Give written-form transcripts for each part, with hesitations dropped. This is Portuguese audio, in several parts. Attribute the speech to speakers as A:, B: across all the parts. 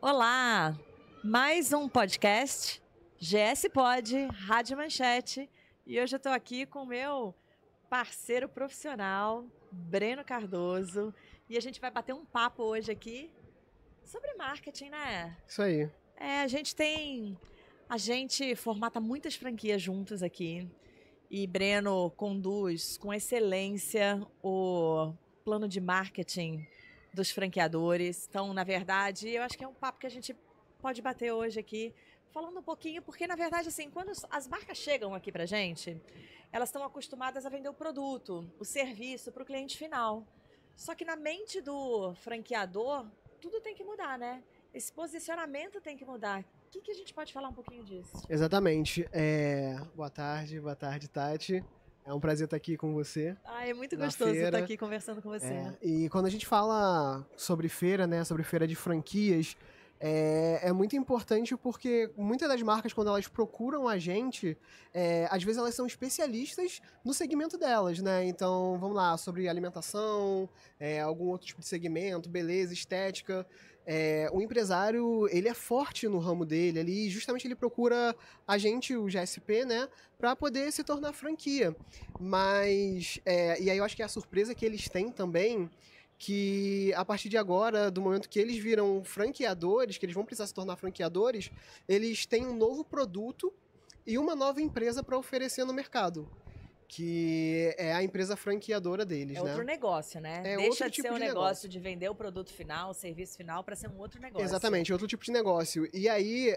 A: Olá! Mais um podcast, GS Pod, Rádio Manchete. E hoje eu estou aqui com o meu parceiro profissional, Breno Cardoso. E a gente vai bater um papo hoje aqui sobre marketing, né?
B: Isso aí.
A: A gente formata muitas franquias juntos aqui. E Breno conduz com excelência o plano de marketing dos franqueadores. Então, na verdade, eu acho que é um papo que a gente pode bater hoje aqui, falando um pouquinho, porque na verdade, assim, quando as marcas chegam aqui pra gente, elas estão acostumadas a vender o produto, o serviço para o cliente final. Só que na mente do franqueador, tudo tem que mudar, né? Esse posicionamento tem que mudar. O que a gente pode falar um pouquinho disso?
B: Exatamente. Boa tarde, Tati. É um prazer estar aqui com você
A: É muito
B: na
A: gostoso estar
B: feira.
A: aqui conversando com você.
B: E quando a gente fala sobre feira, né, sobre feira de franquias, é muito importante porque muitas das marcas, quando elas procuram a gente, às vezes elas são especialistas no segmento delas, né? Então, vamos lá, sobre alimentação, algum outro tipo de segmento, beleza, estética. O empresário, ele é forte no ramo dele, justamente ele procura a gente, o GSP, né, para poder se tornar franquia. Mas, e aí eu acho que a surpresa que eles têm também, que a partir de agora, do momento que eles viram franqueadores, que eles vão precisar se tornar franqueadores, eles têm um novo produto e uma nova empresa para oferecer no mercado, que é a empresa franqueadora deles,
A: É
B: né?
A: outro negócio, né?
B: É
A: Deixa
B: outro
A: de ser
B: tipo
A: um
B: de
A: negócio
B: negócio.
A: de vender o produto final, o serviço final, para ser um outro negócio.
B: Exatamente, outro tipo de negócio. E aí,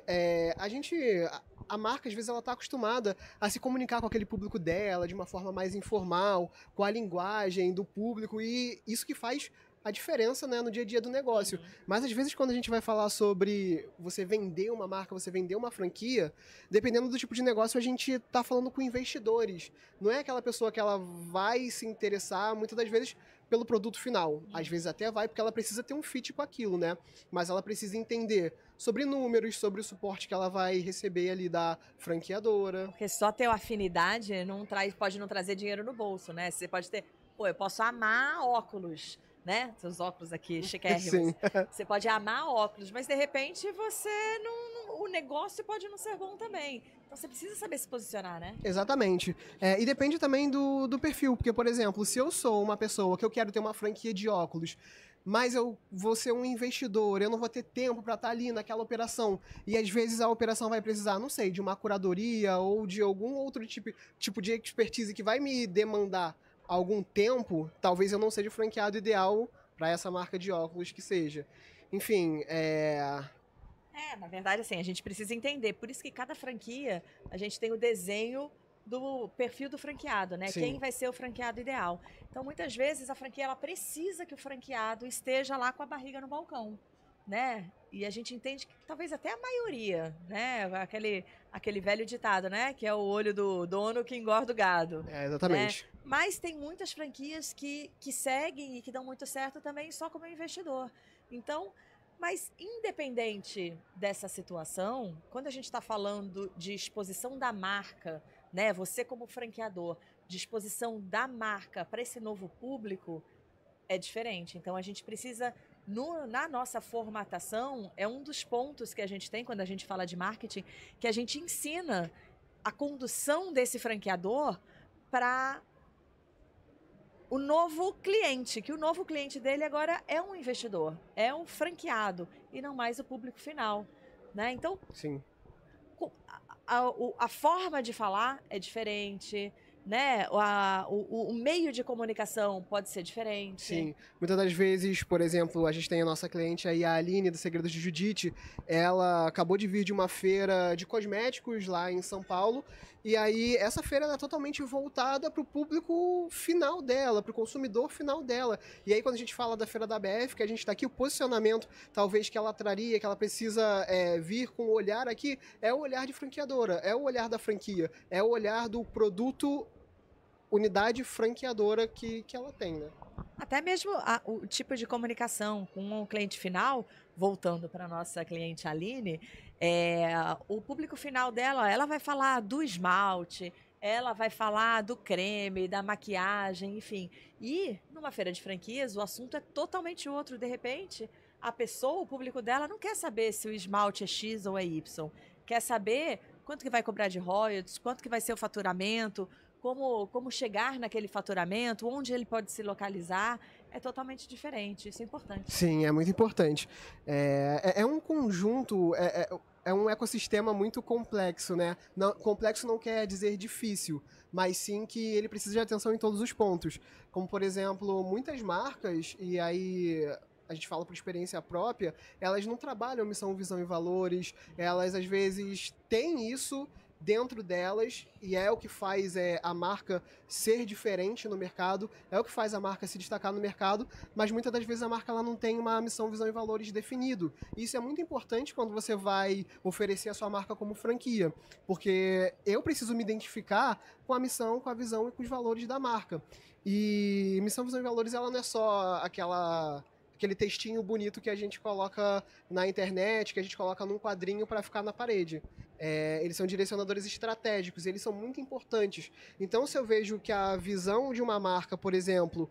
B: a marca, às vezes, ela tá acostumada a se comunicar com aquele público dela de uma forma mais informal, com a linguagem do público, e isso que faz a diferença, né, no dia a dia do negócio. Mas às vezes quando a gente vai falar sobre você vender uma marca, você vender uma franquia, dependendo do tipo de negócio, a gente tá falando com investidores. Não é aquela pessoa que ela vai se interessar, muitas das vezes, pelo produto final. Às vezes até vai, porque ela precisa ter um fit com aquilo, né? Mas ela precisa entender sobre números, sobre o suporte que ela vai receber ali da franqueadora.
A: Porque só ter afinidade pode não trazer dinheiro no bolso, né? Você pode ter, eu posso amar óculos, né? Seus óculos aqui, chiquérrimos.
B: Sim.
A: Você pode amar óculos, mas de repente o negócio pode não ser bom também. Então você precisa saber se posicionar, né?
B: Exatamente. E depende também do perfil, porque, por exemplo, se eu sou uma pessoa que eu quero ter uma franquia de óculos, mas eu vou ser um investidor, eu não vou ter tempo para estar ali naquela operação, e às vezes a operação vai precisar, não sei, de uma curadoria ou de algum outro tipo de expertise que vai me demandar algum tempo, talvez eu não seja o franqueado ideal para essa marca de óculos que seja. Enfim,
A: Na verdade, assim, a gente precisa entender. Por isso que cada franquia, a gente tem o desenho do perfil do franqueado, né?
B: Sim.
A: Quem vai ser o franqueado ideal. Então, muitas vezes, a franquia ela precisa que o franqueado esteja lá com a barriga no balcão, né? E a gente entende que talvez até a maioria, né? Aquele velho ditado, né? Que é o olho do dono que engorda o gado.
B: Exatamente.
A: Né? Mas tem muitas franquias que seguem e que dão muito certo também só como investidor. Então, mas independente dessa situação, quando a gente está falando de exposição da marca, né, você como franqueador, de exposição da marca para esse novo público, é diferente. Então a gente precisa, na nossa formatação, é um dos pontos que a gente tem quando a gente fala de marketing, que a gente ensina a condução desse franqueador para o novo cliente, que o novo cliente dele agora é um investidor, é um franqueado e não mais o público final, né? Então,
B: Sim.
A: a forma de falar é diferente, né? O meio de comunicação pode ser diferente.
B: Sim. Muitas das vezes, por exemplo, a gente tem a nossa cliente aí, a Aline, do Segredos de Judite. Ela acabou de vir de uma feira de cosméticos lá em São Paulo. E aí, essa feira é totalmente voltada para o público final dela, para o consumidor final dela. E aí, quando a gente fala da feira da BF, que a gente está aqui, o posicionamento, talvez, que ela traria, que ela precisa vir com o olhar aqui, é o olhar de franqueadora, é o olhar da franquia, é o olhar do produto unidade franqueadora que ela tem, né?
A: Até mesmo o tipo de comunicação com o cliente final, voltando para a nossa cliente Aline, o público final dela, ela vai falar do esmalte, ela vai falar do creme, da maquiagem, enfim. E numa feira de franquias, o assunto é totalmente outro. De repente, a pessoa, o público dela, não quer saber se o esmalte é X ou é Y. Quer saber quanto que vai cobrar de royalties, quanto que vai ser o faturamento, como chegar naquele faturamento, onde ele pode se localizar. É totalmente diferente, isso é importante.
B: Sim, é muito importante. É um conjunto, é um ecossistema muito complexo, né? Não, complexo não quer dizer difícil, mas sim que ele precisa de atenção em todos os pontos. Como, por exemplo, muitas marcas, e aí a gente fala por experiência própria, elas não trabalham missão, visão e valores, elas às vezes têm isso dentro delas, e é o que faz a marca ser diferente no mercado, é o que faz a marca se destacar no mercado, mas muitas das vezes a marca ela não tem uma missão, visão e valores definido. E isso é muito importante quando você vai oferecer a sua marca como franquia, porque eu preciso me identificar com a missão, com a visão e com os valores da marca. E missão, visão e valores, ela não é só aquele textinho bonito que a gente coloca na internet, que a gente coloca num quadrinho para ficar na parede. Eles são direcionadores estratégicos, eles são muito importantes. Então, se eu vejo que a visão de uma marca, por exemplo,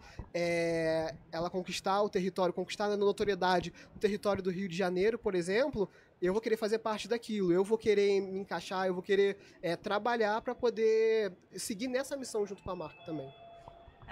B: ela conquistar o território, conquistar a notoriedade, o território do Rio de Janeiro, por exemplo, eu vou querer fazer parte daquilo, eu vou querer me encaixar, eu vou querer trabalhar para poder seguir nessa missão junto com a marca também.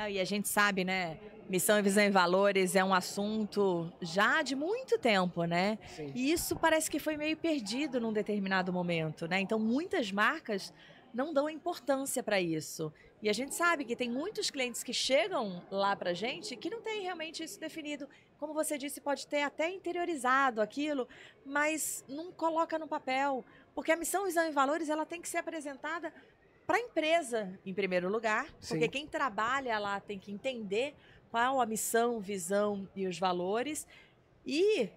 A: E a gente sabe, né? Missão e visão e valores é um assunto já de muito tempo, né?
B: Sim.
A: E isso parece que foi meio perdido num determinado momento, né? Então, muitas marcas não dão importância para isso. E a gente sabe que tem muitos clientes que chegam lá para a gente que não tem realmente isso definido. Como você disse, pode ter até interiorizado aquilo, mas não coloca no papel. Porque a missão, visão e valores, ela tem que ser apresentada para a empresa, em primeiro lugar, porque
B: Sim.
A: quem trabalha lá tem que entender qual a missão, visão e os valores e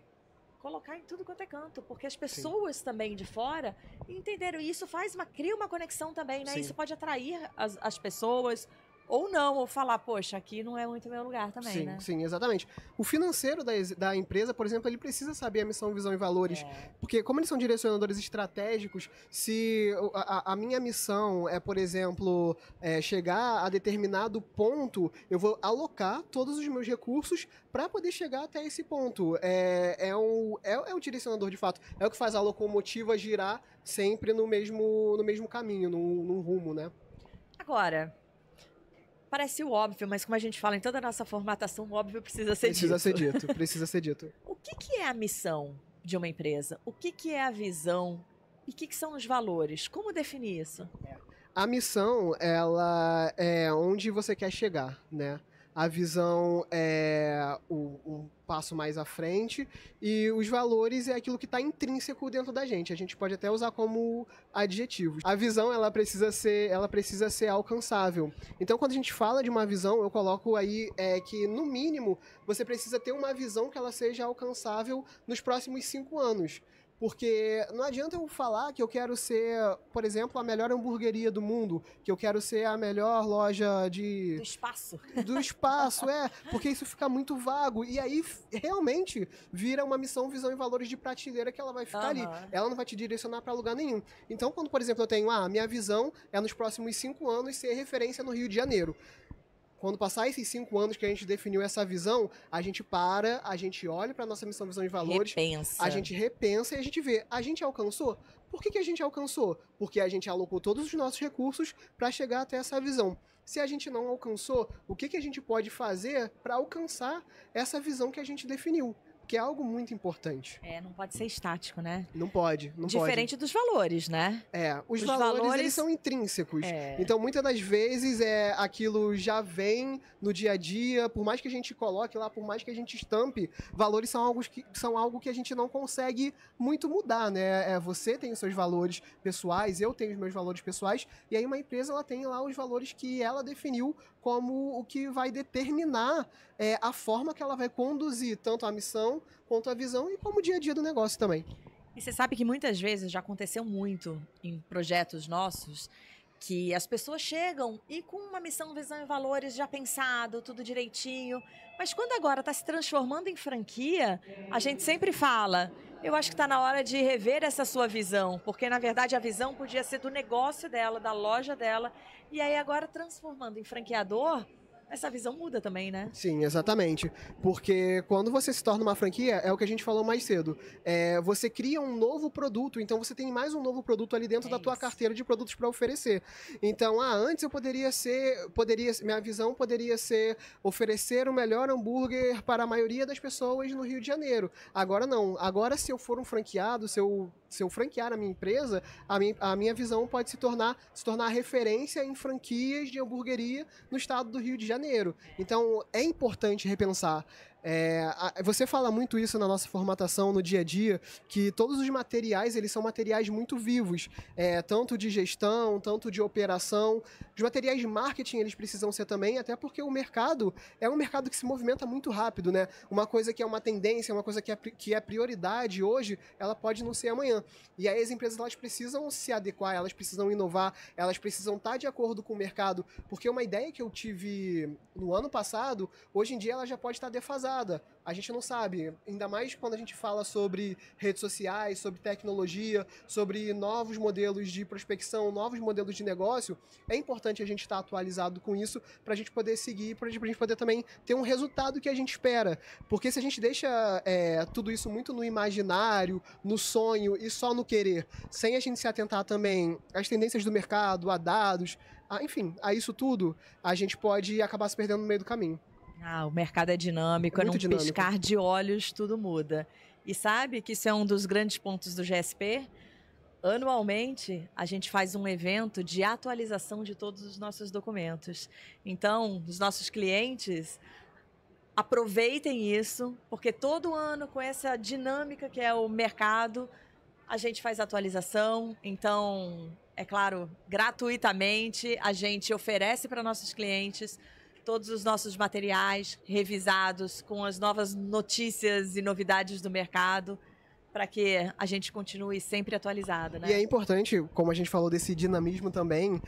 A: colocar em tudo quanto é canto, porque as pessoas também de fora entenderam isso, cria uma conexão também, né?
B: Sim.
A: Isso pode atrair as pessoas ou não, ou falar, poxa, aqui não é muito meu lugar também,
B: sim,
A: né?
B: Sim, exatamente. O financeiro da empresa, por exemplo, ele precisa saber a missão, visão e valores, porque como eles são direcionadores estratégicos, se a minha missão é, por exemplo, chegar a determinado ponto, eu vou alocar todos os meus recursos para poder chegar até esse ponto. É o direcionador de fato, é o que faz a locomotiva girar sempre no mesmo caminho, num rumo, né?
A: Agora, parece o óbvio, mas como a gente fala em toda a nossa formatação, o óbvio precisa ser dito.
B: Precisa ser dito.
A: O que é a missão de uma empresa? O que é a visão? E o que são os valores? Como definir isso?
B: A missão, ela é onde você quer chegar, né? A visão é um passo mais à frente e os valores é aquilo que está intrínseco dentro da gente. A gente pode até usar como adjetivos. A visão, ela precisa ser alcançável. Então, quando a gente fala de uma visão, eu coloco aí que, no mínimo, você precisa ter uma visão que ela seja alcançável nos próximos 5 anos. Porque não adianta eu falar que eu quero ser, por exemplo, a melhor hamburgueria do mundo, que eu quero ser a melhor loja
A: Do espaço.
B: Do espaço, porque isso fica muito vago. E aí, realmente, vira uma missão, visão e valores de prateleira que ela vai ficar ali. Ela não vai te direcionar para lugar nenhum. Então, quando, por exemplo, eu tenho, minha visão é nos próximos 5 anos ser referência no Rio de Janeiro. Quando passar esses 5 anos que a gente definiu essa visão, a gente olha para nossa missão, visão e valores, a gente repensa e a gente vê, a gente alcançou? Por que a gente alcançou? Porque a gente alocou todos os nossos recursos para chegar até essa visão. Se a gente não alcançou, o que a gente pode fazer para alcançar essa visão que a gente definiu? Que é algo muito importante.
A: Não pode ser estático, né?
B: Não pode.
A: Diferente dos valores, né?
B: Os valores eles são intrínsecos. Então, muitas das vezes, aquilo já vem no dia a dia, por mais que a gente coloque lá, por mais que a gente estampe, valores são algo que a gente não consegue muito mudar, né? Você tem os seus valores pessoais, eu tenho os meus valores pessoais, e aí uma empresa ela tem lá os valores que ela definiu como o que vai determinar a forma que ela vai conduzir tanto a missão quanto a visão e como o dia a dia do negócio também.
A: E você sabe que muitas vezes já aconteceu muito em projetos nossos que as pessoas chegam e com uma missão, visão e valores já pensado, tudo direitinho, mas quando agora está se transformando em franquia, a gente sempre fala, eu acho que está na hora de rever essa sua visão, porque na verdade a visão podia ser do negócio dela, da loja dela, e aí agora transformando em franqueador, essa visão muda também, né?
B: Sim, exatamente. Porque quando você se torna uma franquia, é o que a gente falou mais cedo. Você cria um novo produto, então você tem mais um novo produto ali dentro da tua
A: isso.
B: carteira de produtos para oferecer. Então, antes eu minha visão poderia ser oferecer o melhor hambúrguer para a maioria das pessoas no Rio de Janeiro. Agora não. Agora, se eu for um franqueado, se eu franquear a minha empresa, a minha visão pode se tornar referência em franquias de hamburgueria no estado do Rio de Janeiro. Então, é importante repensar. Você fala muito isso na nossa formatação, no dia a dia, que todos os materiais, eles são materiais muito vivos, tanto de gestão, tanto de operação. Os materiais de marketing, eles precisam ser também, até porque o mercado é um mercado que se movimenta muito rápido, né? Uma coisa que é uma tendência, uma coisa que é prioridade hoje, ela pode não ser amanhã. E aí as empresas, elas precisam se adequar, elas precisam inovar, elas precisam estar de acordo com o mercado, porque uma ideia que eu tive no ano passado, hoje em dia ela já pode estar defasada. A gente não sabe, ainda mais quando a gente fala sobre redes sociais, sobre tecnologia, sobre novos modelos de prospecção, novos modelos de negócio. É importante a gente estar atualizado com isso para a gente poder seguir, para a gente poder também ter um resultado que a gente espera. Porque se a gente deixa tudo isso muito no imaginário, no sonho e só no querer, sem a gente se atentar também às tendências do mercado, a dados, enfim, a isso tudo, a gente pode acabar se perdendo no meio do caminho.
A: O mercado é dinâmico, num piscar de olhos tudo muda. E sabe que isso é um dos grandes pontos do GSP? Anualmente, a gente faz um evento de atualização de todos os nossos documentos. Então, os nossos clientes aproveitem isso, porque todo ano, com essa dinâmica que é o mercado, a gente faz atualização. Então, é claro, gratuitamente, a gente oferece para nossos clientes todos os nossos materiais revisados com as novas notícias e novidades do mercado, para que a gente continue sempre atualizada, né?
B: E é importante, como a gente falou desse dinamismo também,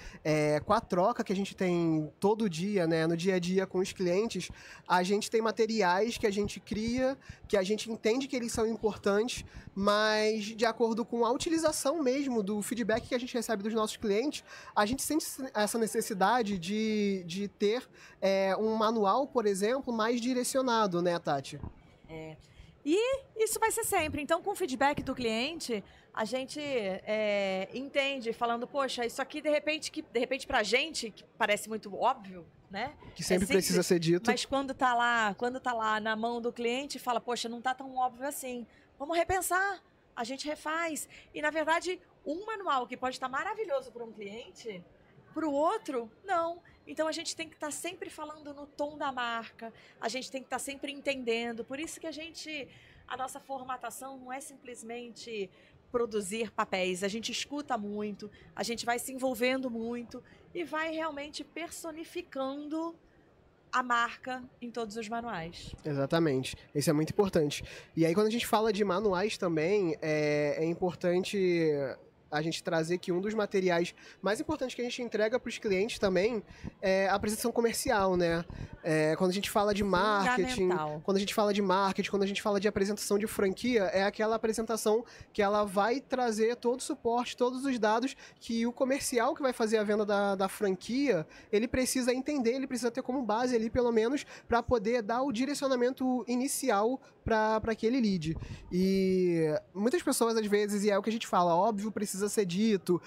B: com a troca que a gente tem todo dia, né, no dia a dia com os clientes, a gente tem materiais que a gente cria, que a gente entende que eles são importantes, mas de acordo com a utilização mesmo do feedback que a gente recebe dos nossos clientes, a gente sente essa necessidade de ter um manual, por exemplo, mais direcionado, né, Tati?
A: E isso vai ser sempre. Então, com o feedback do cliente, a gente entende, falando, poxa, isso aqui, de repente pra gente, que parece muito óbvio, né?
B: Que sempre precisa ser dito.
A: Mas quando tá lá na mão do cliente, fala, poxa, não tá tão óbvio assim. Vamos repensar. A gente refaz. E, na verdade, um manual que pode estar maravilhoso para um cliente, para o outro, não. Então, a gente tem que estar sempre falando no tom da marca, a gente tem que estar sempre entendendo. Por isso que a nossa formatação não é simplesmente produzir papéis. A gente escuta muito, a gente vai se envolvendo muito e vai realmente personificando a marca em todos os manuais.
B: Exatamente. Isso é muito importante. E aí, quando a gente fala de manuais também, é importante a gente trazer que um dos materiais mais importantes que a gente entrega para os clientes também é a apresentação comercial, né? Quando a gente fala de marketing, quando a gente fala de apresentação de franquia, é aquela apresentação que ela vai trazer todo o suporte, todos os dados que o comercial que vai fazer a venda da franquia, ele precisa entender, ele precisa ter como base ali, pelo menos, para poder dar o direcionamento inicial para aquele lead. E muitas pessoas, às vezes, e é o que a gente fala, óbvio, precisa ser dito,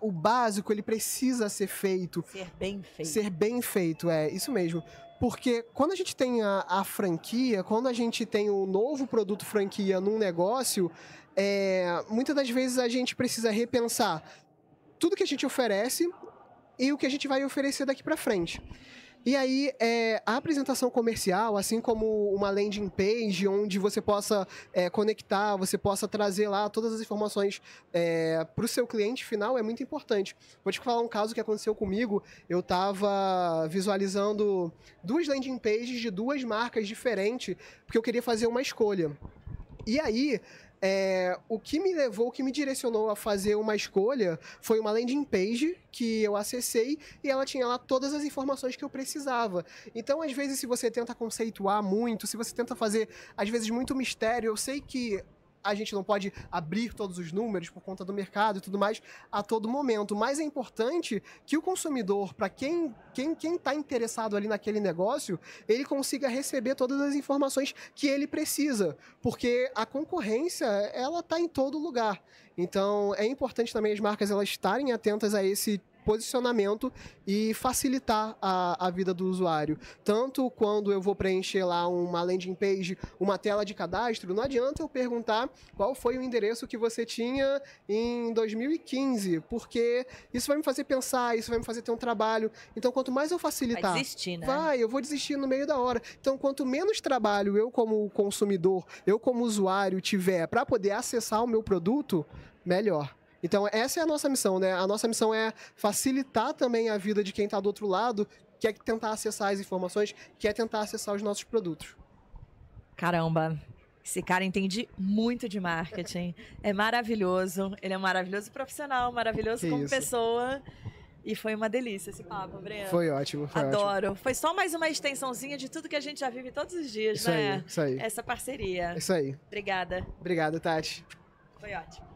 B: o básico, ele precisa ser feito.
A: Ser bem feito.
B: Ser bem feito, isso mesmo. Porque quando a gente tem a franquia, quando a gente tem o novo produto franquia num negócio, muitas das vezes a gente precisa repensar tudo que a gente oferece e o que a gente vai oferecer daqui para frente. E aí, a apresentação comercial, assim como uma landing page, onde você possa conectar, você possa trazer lá todas as informações para o seu cliente final, é muito importante. Vou te falar um caso que aconteceu comigo. Eu estava visualizando 2 landing pages de 2 marcas diferentes, porque eu queria fazer uma escolha. E aí, o que me direcionou a fazer uma escolha foi uma landing page que eu acessei e ela tinha lá todas as informações que eu precisava. Então, às vezes, se você tenta conceituar muito, se você tenta fazer, às vezes, muito mistério, eu sei que a gente não pode abrir todos os números por conta do mercado e tudo mais a todo momento, mas é importante que o consumidor, para quem está interessado ali naquele negócio, ele consiga receber todas as informações que ele precisa, porque a concorrência, ela está em todo lugar. Então, é importante também as marcas elas estarem atentas a esse posicionamento e facilitar a vida do usuário. Tanto quando eu vou preencher lá uma landing page, uma tela de cadastro, não adianta eu perguntar qual foi o endereço que você tinha em 2015, porque isso vai me fazer pensar, isso vai me fazer ter um trabalho. Então, quanto mais eu facilitar...
A: Vai desistir, né?
B: Eu vou desistir no meio da hora. Então, quanto menos trabalho eu como consumidor, eu como usuário tiver para poder acessar o meu produto, melhor. Então, essa é a nossa missão, né? A nossa missão é facilitar também a vida de quem está do outro lado, quer tentar acessar as informações, quer tentar acessar os nossos produtos.
A: Caramba, esse cara entende muito de marketing. É maravilhoso. Ele é um maravilhoso profissional, maravilhoso como pessoa. E foi uma delícia esse papo, Breno.
B: Foi ótimo, foi
A: Adoro.
B: ótimo.
A: Foi só mais uma extensãozinha de tudo que a gente já vive todos os dias,
B: isso
A: né?
B: Aí, isso aí.
A: Essa parceria.
B: Isso aí.
A: Obrigada.
B: Obrigado, Tati.
A: Foi ótimo.